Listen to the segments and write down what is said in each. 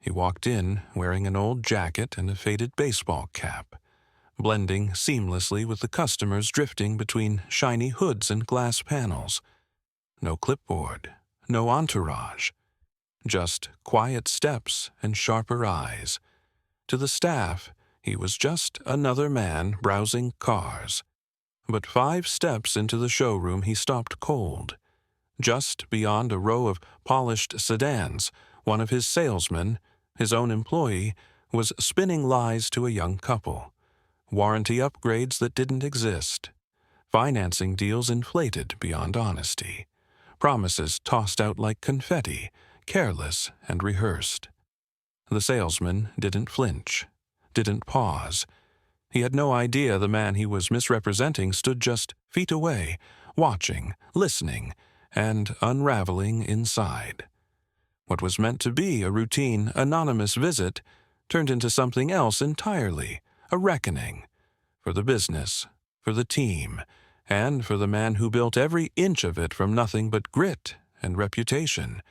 He walked in wearing an old jacket and a faded baseball cap, blending seamlessly with the customers drifting between shiny hoods and glass panels. No clipboard, no entourage, just quiet steps and sharper eyes. To the staff, he was just another man browsing cars. But 5 steps into the showroom he stopped cold. Just beyond a row of polished sedans, one of his salesmen, his own employee, was spinning lies to a young couple. Warranty upgrades that didn't exist. Financing deals inflated beyond honesty. Promises tossed out like confetti, careless and rehearsed. The salesman didn't flinch, didn't pause. He had no idea the man he was misrepresenting stood just feet away, watching, listening, and unraveling inside. What was meant to be a routine, anonymous visit turned into something else entirely, a reckoning. For the business, for the team, and for the man who built every inch of it from nothing but grit and reputation.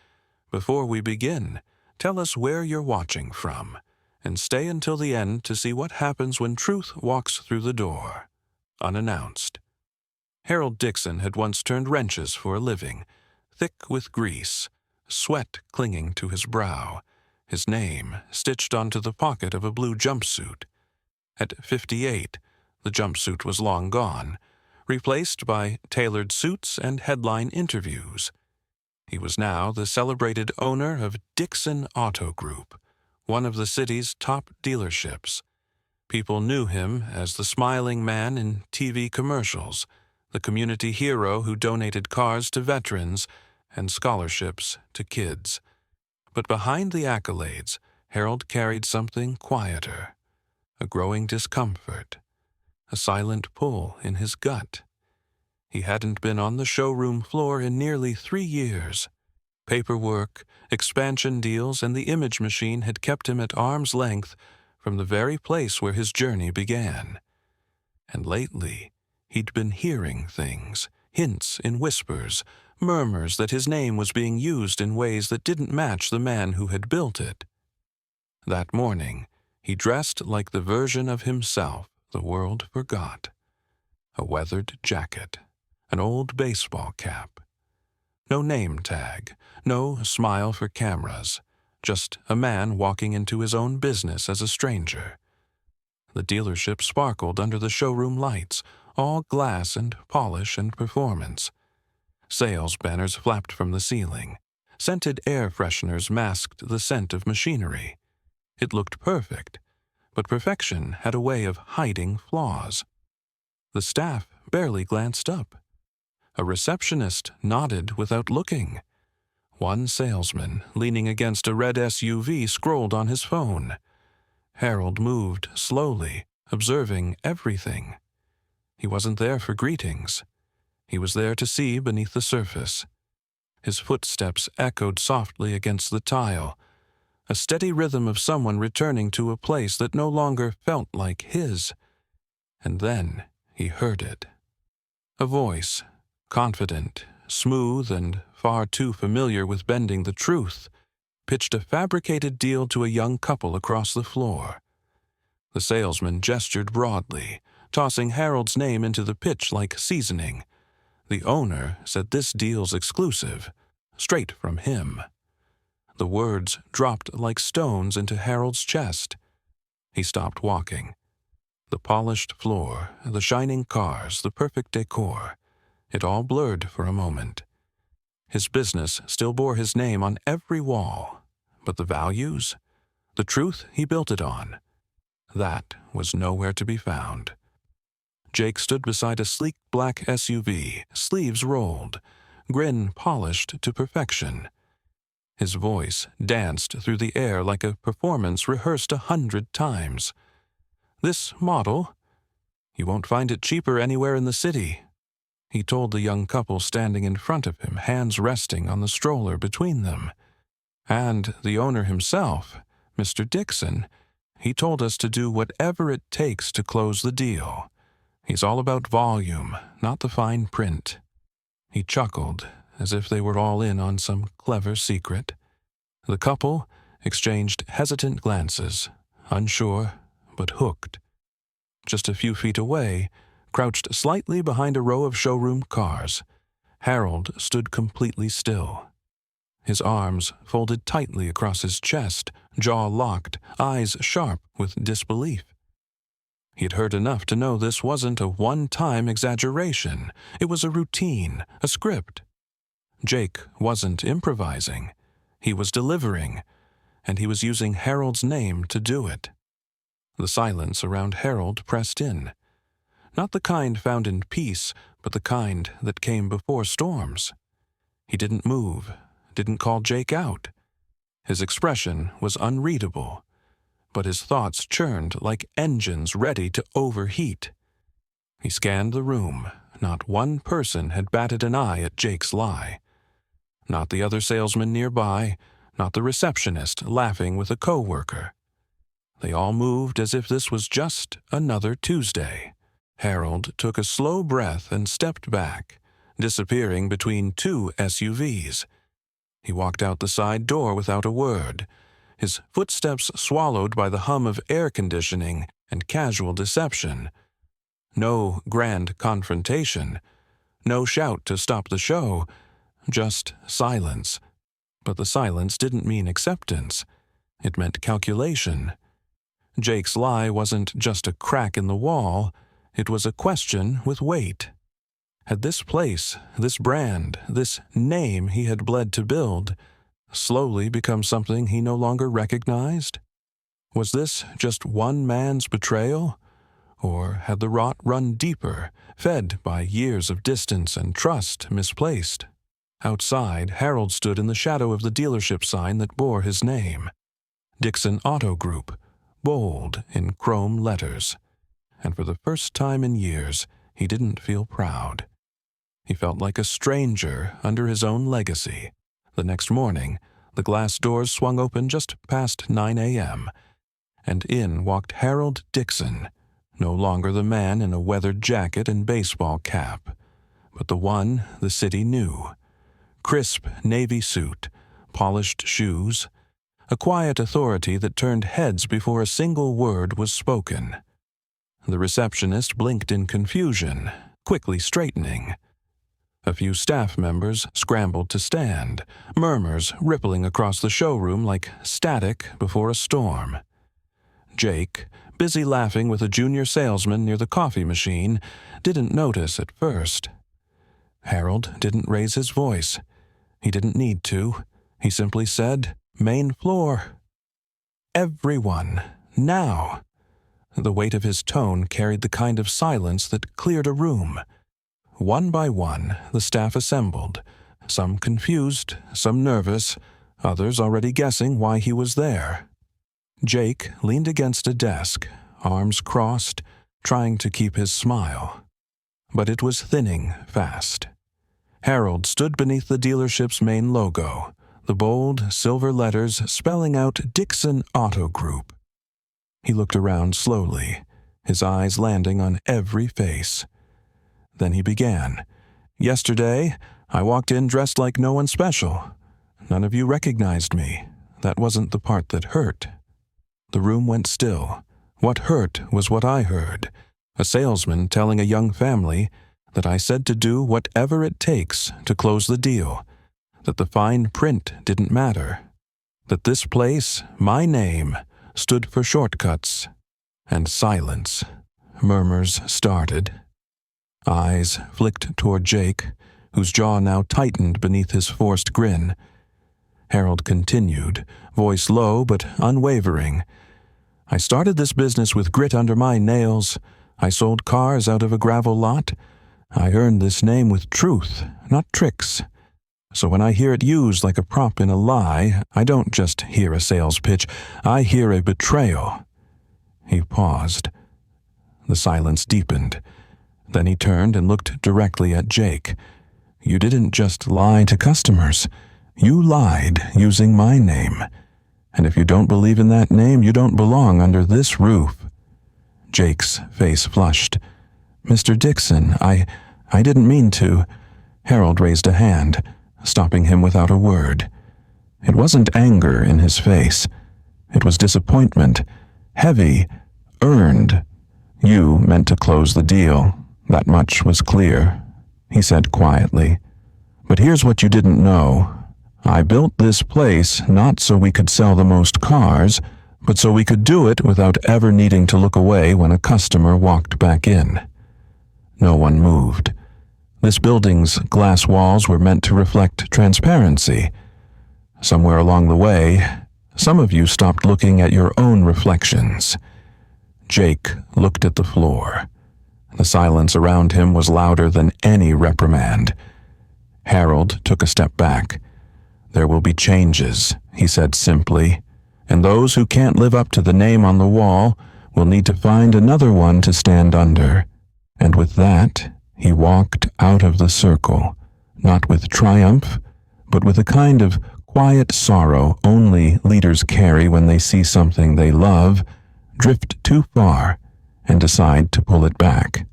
Before we begin, tell us where you're watching from, and stay until the end to see what happens when truth walks through the door, unannounced. Harold Dixon had once turned wrenches for a living, thick with grease, sweat clinging to his brow, his name stitched onto the pocket of a blue jumpsuit. At 58, the jumpsuit was long gone, replaced by tailored suits and headline interviews. He was now the celebrated owner of Dixon Auto Group, one of the city's top dealerships. People knew him as the smiling man in TV commercials, the community hero who donated cars to veterans and scholarships to kids. But behind the accolades, Harold carried something quieter, a growing discomfort, a silent pull in his gut. He hadn't been on the showroom floor in nearly 3 years. Paperwork, expansion deals, and the image machine had kept him at arm's length from the very place where his journey began. And lately, he'd been hearing things, hints in whispers, murmurs that his name was being used in ways that didn't match the man who had built it. That morning, he dressed like the version of himself the world forgot. A weathered jacket, an old baseball cap. No name tag, no smile for cameras, just a man walking into his own business as a stranger. The dealership sparkled under the showroom lights, all glass and polish and performance. Sales banners flapped from the ceiling. Scented air fresheners masked the scent of machinery. It looked perfect, but perfection had a way of hiding flaws. The staff barely glanced up. A receptionist nodded without looking. One salesman, leaning against a red SUV, scrolled on his phone. Harold moved slowly, observing everything. He wasn't there for greetings. He was there to see beneath the surface. His footsteps echoed softly against the tile, a steady rhythm of someone returning to a place that no longer felt like his. And then he heard it. A voice, confident, smooth, and far too familiar with bending the truth, pitched a fabricated deal to a young couple across the floor. The salesman gestured broadly, tossing Harold's name into the pitch like seasoning. The owner said this deal's exclusive, straight from him. The words dropped like stones into Harold's chest. He stopped walking. The polished floor, the shining cars, the perfect decor, it all blurred for a moment. His business still bore his name on every wall, but the values, the truth he built it on, that was nowhere to be found. Jake stood beside a sleek black SUV, sleeves rolled, grin polished to perfection. His voice danced through the air like a performance rehearsed 100 times. "This model, you won't find it cheaper anywhere in the city," he told the young couple standing in front of him, hands resting on the stroller between them. "And the owner himself, Mr. Dixon, he told us to do whatever it takes to close the deal. He's all about volume, not the fine print." He chuckled, as if they were all in on some clever secret. The couple, exchanged hesitant glances, unsure but hooked. Just a few feet away, crouched slightly behind a row of showroom cars, Harold stood completely still. His arms folded tightly across his chest, jaw locked, eyes sharp with disbelief. He'd heard enough to know this wasn't a one-time exaggeration. It was a routine, a script. Jake wasn't improvising. He was delivering, and he was using Harold's name to do it. The silence around Harold pressed in. Not the kind found in peace, but the kind that came before storms. He didn't move, didn't call Jake out. His expression was unreadable, but his thoughts churned like engines ready to overheat. He scanned the room. Not one person had batted an eye at Jake's lie. Not the other salesman nearby, not the receptionist laughing with a coworker. They all moved as if this was just another Tuesday. Harold took a slow breath and stepped back, disappearing between two SUVs. He walked out the side door without a word, his footsteps swallowed by the hum of air conditioning and casual deception. No grand confrontation, no shout to stop the show, just silence. But the silence didn't mean acceptance. It meant calculation. Jake's lie wasn't just a crack in the wall, it was a question with weight. Had this place, this brand, this name he had bled to build, slowly become something he no longer recognized? Was this just one man's betrayal? Or had the rot run deeper, fed by years of distance and trust misplaced? Outside, Harold stood in the shadow of the dealership sign that bore his name. Dixon Auto Group, bold in chrome letters. And for the first time in years, he didn't feel proud. He felt like a stranger under his own legacy. The next morning, the glass doors swung open just past 9 a.m., and in walked Harold Dixon, no longer the man in a weathered jacket and baseball cap, but the one the city knew. Crisp navy suit, polished shoes, a quiet authority that turned heads before a single word was spoken. The receptionist blinked in confusion, quickly straightening. A few staff members scrambled to stand, murmurs rippling across the showroom like static before a storm. Jake, busy laughing with a junior salesman near the coffee machine, didn't notice at first. Harold didn't raise his voice. He didn't need to. He simply said, "Main floor." "Everyone, now." The weight of his tone carried the kind of silence that cleared a room. One by one, the staff assembled, some confused, some nervous, others already guessing why he was there. Jake leaned against a desk, arms crossed, trying to keep his smile. But it was thinning fast. Harold stood beneath the dealership's main logo, the bold silver letters spelling out Dixon Auto Group. He looked around slowly, his eyes landing on every face. Then he began. "Yesterday, I walked in dressed like no one special. None of you recognized me. That wasn't the part that hurt." The room went still. What hurt was what I heard. A salesman telling a young family that I said to do whatever it takes to close the deal, that the fine print didn't matter, that this place, my name, stood for shortcuts, and silence. Murmurs started. Eyes flicked toward Jake, whose jaw now tightened beneath his forced grin. Harold continued, voice low but unwavering. "I started this business with grit under my nails. I sold cars out of a gravel lot. I earned this name with truth, not tricks. So when I hear it used like a prop in a lie, I don't just hear a sales pitch, I hear a betrayal." He paused. The silence deepened. Then he turned and looked directly at Jake. "You didn't just lie to customers. You lied using my name. And if you don't believe in that name, you don't belong under this roof." Jake's face flushed. "Mr. Dixon, I didn't mean to." Harold raised a hand, stopping him without a word. It wasn't anger in his face. It was disappointment, heavy, earned. You meant to close the deal. That much was clear, he said quietly. But here's what you didn't know. I built this place not so we could sell the most cars, but so we could do it without ever needing to look away when a customer walked back in. No one moved. This building's glass walls were meant to reflect transparency. Somewhere along the way, some of you stopped looking at your own reflections. Jake looked at the floor. The silence around him was louder than any reprimand. Harold took a step back. There will be changes, he said simply, and those who can't live up to the name on the wall will need to find another one to stand under. And with that, he walked out of the circle, not with triumph, but with a kind of quiet sorrow only leaders carry when they see something they love drift too far and decide to pull it back.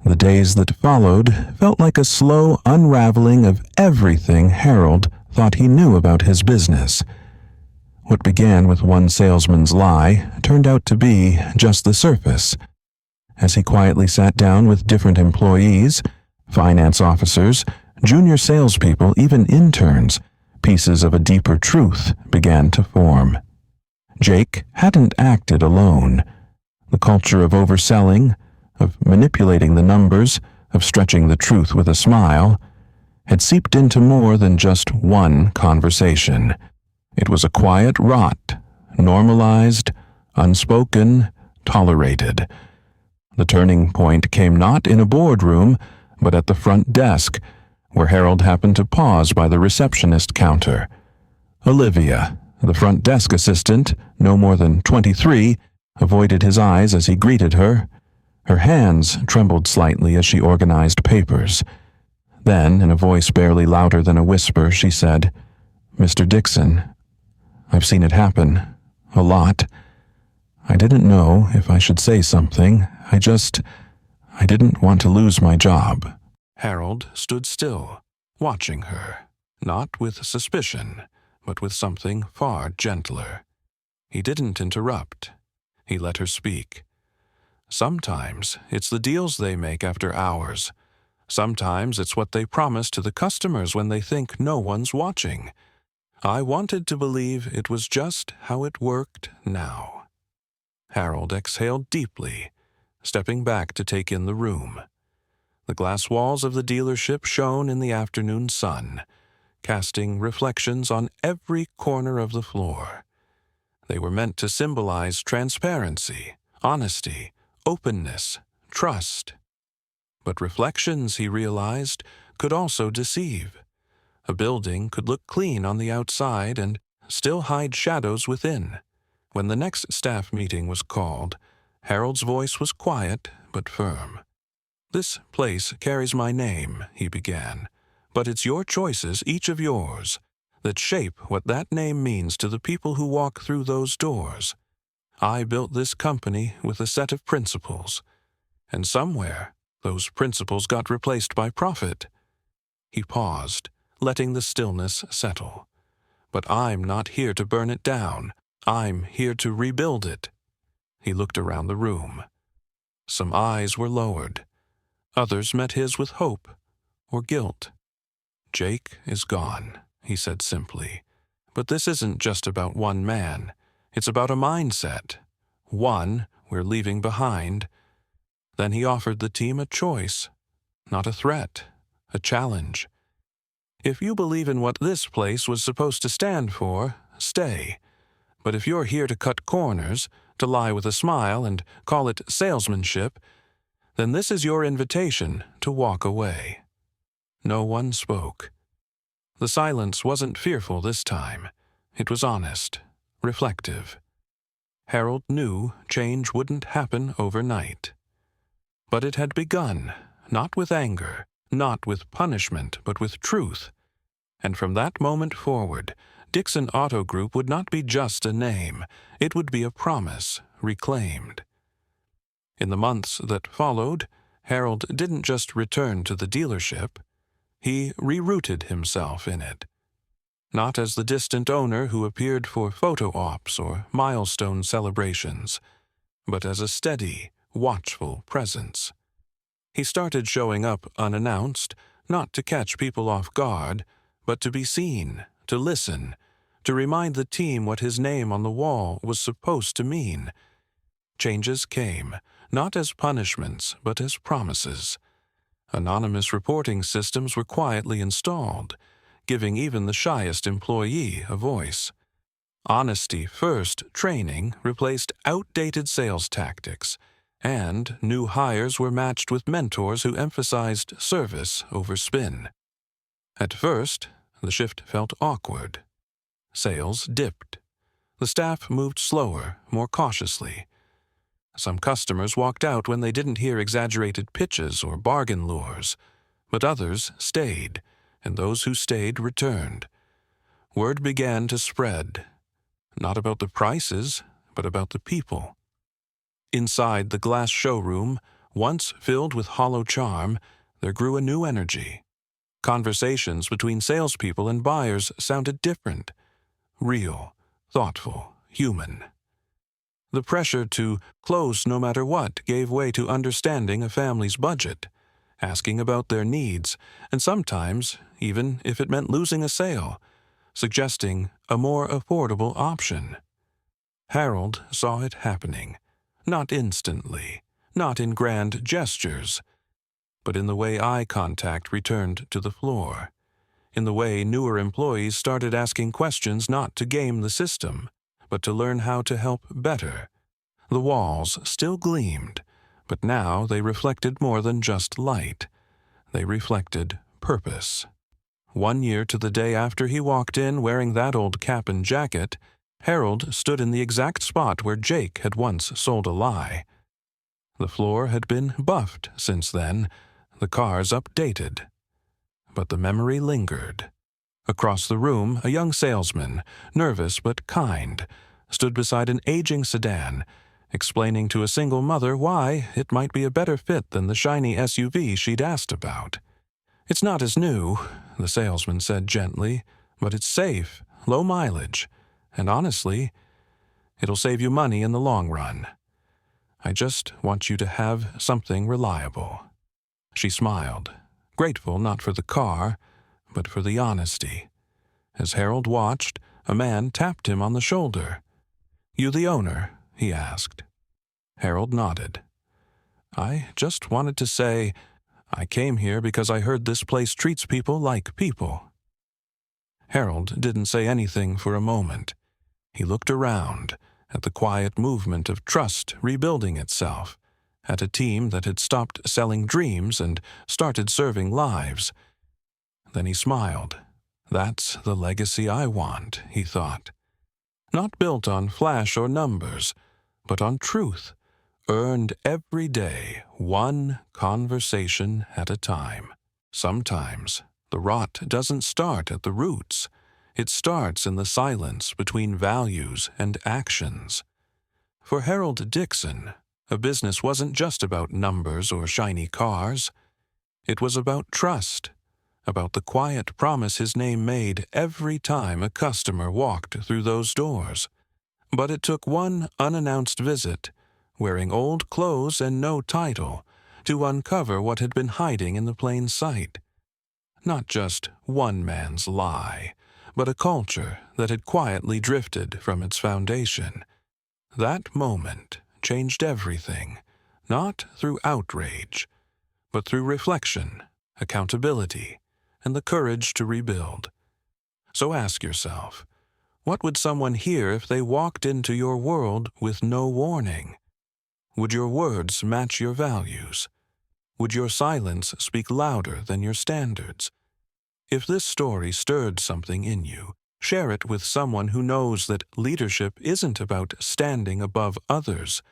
The days that followed felt like a slow unraveling of everything Harold thought he knew about his business. What began with one salesman's lie turned out to be just the surface. As he quietly sat down with different employees, finance officers, junior salespeople, even interns, pieces of a deeper truth began to form. Jake hadn't acted alone. The culture of overselling, of manipulating the numbers, of stretching the truth with a smile, had seeped into more than just one conversation. It was a quiet rot, normalized, unspoken, tolerated. The turning point came not in a boardroom, but at the front desk, where Harold happened to pause by the receptionist counter. Olivia, the front desk assistant, no more than 23, avoided his eyes as he greeted her. Her hands trembled slightly as she organized papers. Then, in a voice barely louder than a whisper, she said, "Mr. Dixon, I've seen it happen. A lot. I didn't know if I should say something. I didn't want to lose my job." Harold stood still, watching her, not with suspicion, but with something far gentler. He didn't interrupt. He let her speak. Sometimes it's the deals they make after hours. Sometimes it's what they promise to the customers when they think no one's watching. I wanted to believe it was just how it worked now. Harold exhaled deeply, stepping back to take in the room. The glass walls of the dealership shone in the afternoon sun, casting reflections on every corner of the floor. They were meant to symbolize transparency, honesty, openness, trust. But reflections, he realized, could also deceive. A building could look clean on the outside and still hide shadows within. When the next staff meeting was called, Harold's voice was quiet but firm. "This place carries my name," he began, "but it's your choices, each of yours, that shape what that name means to the people who walk through those doors. I built this company with a set of principles, and somewhere those principles got replaced by profit." He paused, letting the stillness settle. "But I'm not here to burn it down. I'm here to rebuild it." He looked around the room. Some eyes were lowered. Others met his with hope or guilt. "Jake is gone," he said simply. "But this isn't just about one man. It's about a mindset. One we're leaving behind." Then he offered the team a choice, not a threat, a challenge. "If you believe in what this place was supposed to stand for, stay. But if you're here to cut corners, to lie with a smile and call it salesmanship, then this is your invitation to walk away." No one spoke. The silence wasn't fearful this time. It was honest, reflective. Harold knew change wouldn't happen overnight. But it had begun, not with anger, not with punishment, but with truth. And from that moment forward, Dixon Auto Group would not be just a name. It would be a promise, reclaimed. In the months that followed, Harold didn't just return to the dealership. He rerouted himself in it. not as the distant owner who appeared for photo ops or milestone celebrations, but as a steady, watchful presence. He started showing up unannounced, not to catch people off guard, but to be seen, to listen, to remind the team what his name on the wall was supposed to mean. Changes came, not as punishments, but as promises. Anonymous reporting systems were quietly installed, giving even the shyest employee a voice. Honesty-first training replaced outdated sales tactics, and new hires were matched with mentors who emphasized service over spin. At first, the shift felt awkward. Sales dipped. The staff moved slower, more cautiously. Some customers walked out when they didn't hear exaggerated pitches or bargain lures, but others stayed, and those who stayed returned. Word began to spread, not about the prices, but about the people. Inside the glass showroom, once filled with hollow charm, there grew a new energy. Conversations between salespeople and buyers sounded different, real, thoughtful, human. The pressure to close no matter what gave way to understanding a family's budget, asking about their needs, and sometimes, even if it meant losing a sale, suggesting a more affordable option. Harold saw it happening, not instantly, not in grand gestures, but in the way eye contact returned to the floor, in the way newer employees started asking questions not to game the system, but to learn how to help better. The walls still gleamed, but now they reflected more than just light. They reflected purpose. 1 year to the day after he walked in wearing that old cap and jacket, Harold stood in the exact spot where Jake had once sold a lie. The floor had been buffed since then, the cars updated. But the memory lingered. Across the room, a young salesman, nervous but kind, stood beside an aging sedan, explaining to a single mother why it might be a better fit than the shiny SUV she'd asked about. "It's not as new," the salesman said gently, "but it's safe, low mileage, and honestly, it'll save you money in the long run. I just want you to have something reliable." She smiled, grateful not for the car, but for the honesty. As Harold watched, a man tapped him on the shoulder. "You the owner?" he asked. Harold nodded. "I just wanted to say, I came here because I heard this place treats people like people." Harold didn't say anything for a moment. He looked around, at the quiet movement of trust rebuilding itself, at a team that had stopped selling dreams and started serving lives. Then he smiled. "That's the legacy I want," he thought. Not built on flash or numbers, but on truth, earned every day, one conversation at a time. Sometimes the rot doesn't start at the roots. It starts in the silence between values and actions. For Harold Dixon, a business wasn't just about numbers or shiny cars. It was about trust, about the quiet promise his name made every time a customer walked through those doors. But it took one unannounced visit, wearing old clothes and no title, to uncover what had been hiding in the plain sight. Not just one man's lie, but a culture that had quietly drifted from its foundation. That moment changed everything, not through outrage, but through reflection, accountability, and the courage to rebuild. So ask yourself, what would someone hear if they walked into your world with no warning? Would your words match your values? Would your silence speak louder than your standards? If this story stirred something in you, share it with someone who knows that leadership isn't about standing above others.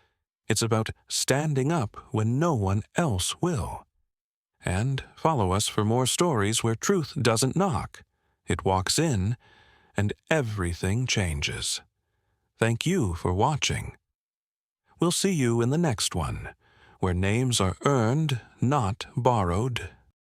It's about standing up when no one else will. And follow us for more stories where truth doesn't knock. It walks in, and everything changes. Thank you for watching. We'll see you in the next one, where names are earned, not borrowed,